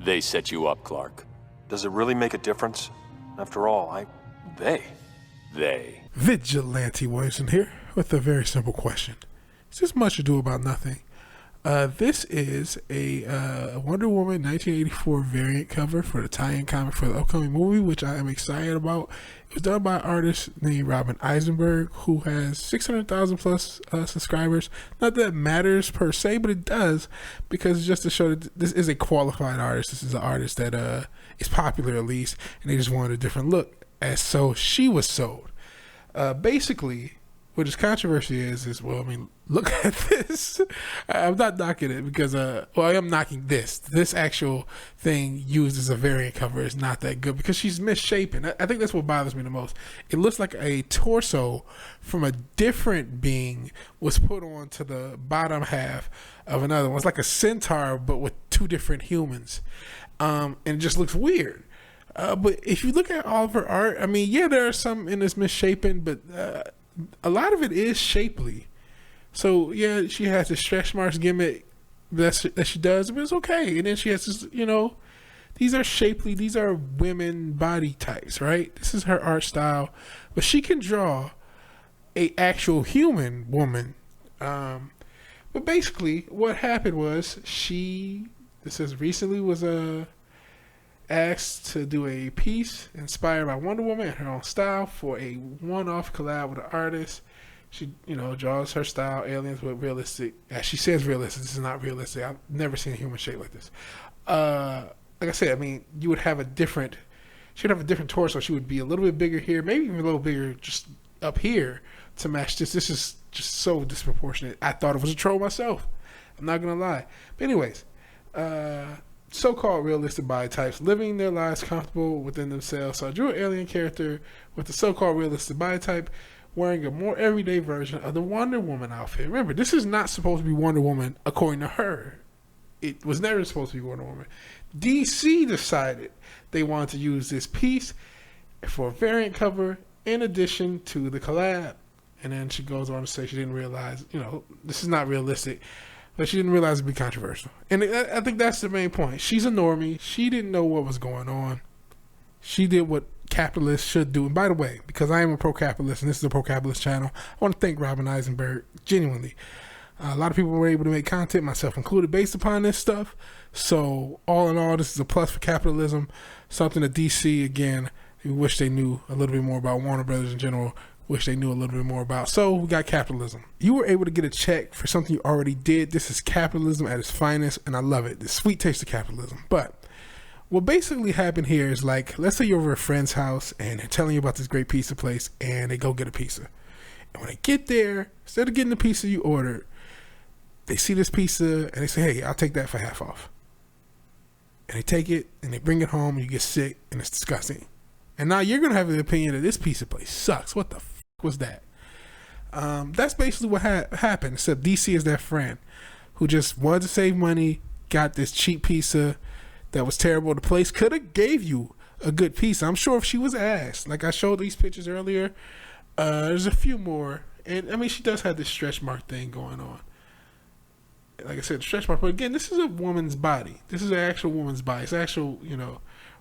They set you up, Clark. Does it really make a difference? After all, They. Vigilante Williamson here with a very simple question. Is this much ado about nothing? This is a Wonder Woman 1984 variant cover for the tie-in comic for the upcoming movie, which I am excited about. It was done by an artist named Robin Eisenberg, who has 600,000 plus subscribers. Not that it matters per se, but it does, because just to show that this is a qualified artist. This is an artist that is popular, at least, and they just wanted a different look. As so she was sold. Basically, what his controversy is, well, I mean, look at this. I'm not knocking it because, I am knocking this. This actual thing used as a variant cover is not that good because she's misshapen. I think that's what bothers me the most. It looks like a torso from a different being was put onto the bottom half of another one. It's like a centaur, but with two different humans. And it just looks weird. But if you look at all of her art, I mean, yeah, there are some in this misshapen, but a lot of it is shapely. So yeah, she has the stretch marks gimmick that she does, but it's okay. And then she has this, these are shapely. These are women body types, right? This is her art style, but she can draw a actual human woman. But basically, what happened was recently was asked to do a piece inspired by Wonder Woman in her own style for a one-off collab with an artist. She, draws her style, aliens with realistic. As she says realistic, this is not realistic. I've never seen a human shape like this. Like I said, I mean, she'd have a different torso. She would be a little bit bigger here, maybe even a little bigger just up here to match this. This is just so disproportionate. I thought it was a troll myself. I'm not going to lie. But anyways, so-called realistic body types living their lives comfortable within themselves. So I drew an alien character with the so-called realistic body type wearing a more everyday version of the Wonder Woman outfit. Remember, this is not supposed to be Wonder Woman according to her. It was never supposed to be Wonder Woman. DC decided they wanted to use this piece for a variant cover in addition to the collab. And then she goes on to say she didn't realize, this is not realistic. But she didn't realize it'd be controversial. And I think that's the main point. She's a normie. She didn't know what was going on. She did what capitalists should do. And by the way, because I am a pro-capitalist and this is a pro-capitalist channel, I want to thank Robin Eisenberg, genuinely. A lot of people were able to make content, myself included, based upon this stuff. So all in all, this is a plus for capitalism. Something that DC, again, we wish they knew a little bit more about. Warner Brothers in general wish they knew a little bit more about. So we got capitalism. You were able to get a check for something you already did. This is capitalism at its finest, and I love it. The sweet taste of capitalism. But what basically happened here is, like, let's say you're over a friend's house and they're telling you about this great pizza place, and they go get a pizza. And when they get there, instead of getting the pizza you ordered, they see this pizza and they say, hey, I'll take that for half off. And they take it and they bring it home and you get sick and it's disgusting. And now you're going to have the opinion that this pizza place sucks. What the f*** was that? That's basically what happened, except DC is that friend who just wanted to save money, got this cheap pizza that was terrible. The place could have gave you a good pizza. I'm sure if she was asked, like I showed these pictures earlier, there's a few more. And I mean, she does have this stretch mark thing going on. Like I said, stretch mark. But again, this is a woman's body. This is an actual woman's body. It's actual,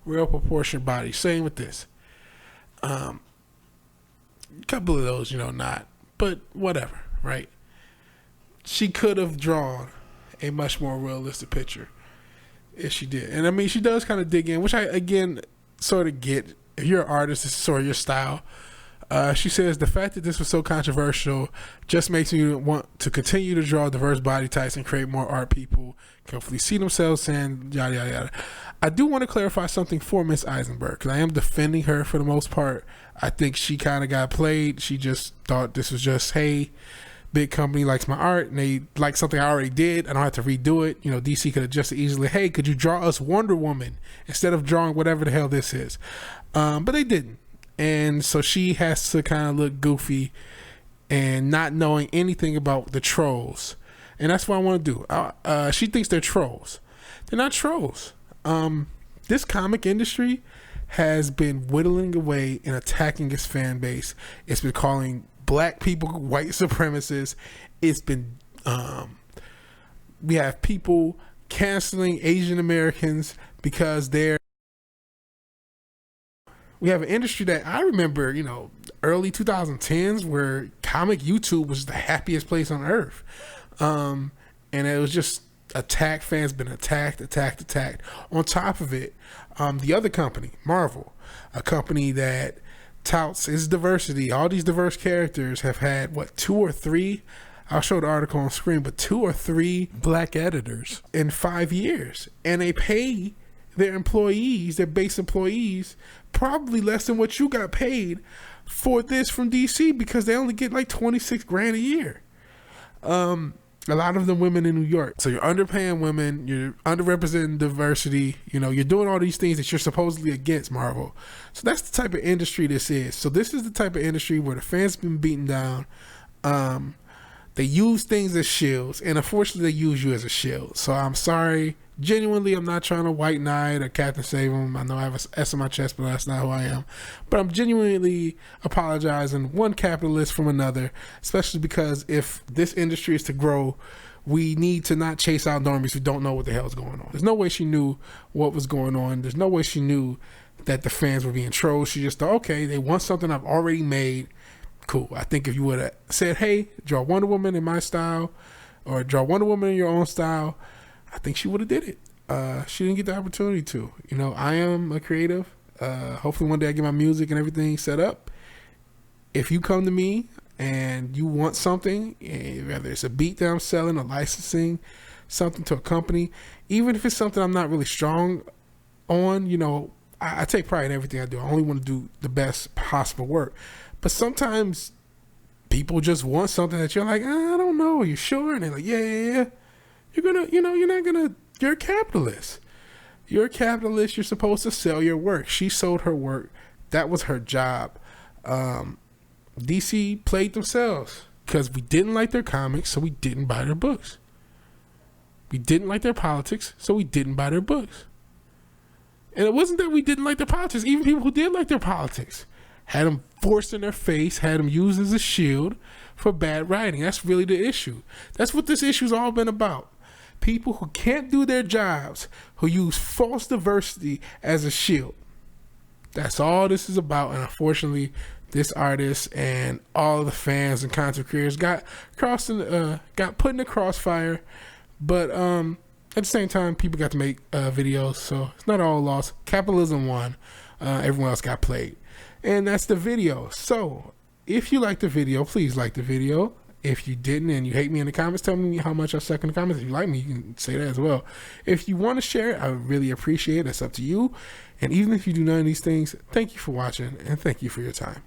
real proportioned body. Same with this. A couple of those, not. But whatever, right? She could have drawn a much more realistic picture if she did. And I mean, she does kind of dig in, which I, again, sort of get. If you're an artist, this is sort of your style. She says, the fact that this was so controversial just makes me want to continue to draw diverse body types and create more art people can hopefully see themselves saying yada, yada, yada. I do want to clarify something for Miss Eisenberg, because I am defending her for the most part. I think she kind of got played. She just thought this was just, hey, big company likes my art and they like something I already did. I don't have to redo it. DC could have just easily, hey, could you draw us Wonder Woman instead of drawing whatever the hell this is? But they didn't. And so she has to kind of look goofy and not knowing anything about the trolls. And that's what I want to do. She thinks they're trolls. They're not trolls. This comic industry has been whittling away and attacking its fan base. It's been calling black people white supremacists. It's been, we have people canceling Asian Americans because we have an industry that I remember, early 2010s where comic YouTube was the happiest place on earth. And it was just attacked, fans been attacked. On top of it, the other company, Marvel, a company that touts its diversity, all these diverse characters have had, 2 or 3, I'll show the article on screen, but 2 or 3 black editors in 5 years. And they pay their employees, their base employees, probably less than what you got paid for this from DC, because they only get like $26,000 a year. A lot of them women in New York. So you're underpaying women, you're underrepresenting diversity, you're doing all these things that you're supposedly against, Marvel. So that's the type of industry this is. So this is the type of industry where the fans been beaten down. They use things as shields, and unfortunately they use you as a shield. So I'm sorry. Genuinely, I'm not trying to white knight or Captain Save 'em. I know I have a S on my chest, but that's not who I am. But I'm genuinely apologizing, one capitalist from another, especially because if this industry is to grow, we need to not chase out normies who don't know what the hell is going on. There's no way she knew what was going on. There's no way she knew that the fans were being trolled. She just thought, okay, they want something I've already made. Cool. I think if you would have said, hey, draw Wonder Woman in my style or draw Wonder Woman in your own style, I think she would have did it. She didn't get the opportunity to. I am a creative. Hopefully one day I get my music and everything set up. If you come to me and you want something, whether it's a beat that I'm selling or licensing something to a company, even if it's something I'm not really strong on, I take pride in everything I do. I only want to do the best possible work. But sometimes people just want something that you're like, I don't know, are you sure? And they're like, yeah. You're a capitalist. You're a capitalist. You're supposed to sell your work. She sold her work. That was her job. DC played themselves because we didn't like their comics, so we didn't buy their books. We didn't like their politics, so we didn't buy their books. And it wasn't that we didn't like their politics. Even people who did like their politics had them forced in their face, had them used as a shield for bad writing. That's really the issue. That's what this issue's all been about. People who can't do their jobs, who use false diversity as a shield. That's all this is about. And unfortunately, this artist and all of the fans and content creators got put in the crossfire. But at the same time, people got to make videos, so it's not all lost. Capitalism won. Everyone else got played. And that's the video. So if you like the video, please like the video. If you didn't and you hate me in the comments, tell me how much I suck in the comments. If you like me, you can say that as well. If you want to share it, I would really appreciate it. That's up to you. And even if you do none of these things, thank you for watching and thank you for your time.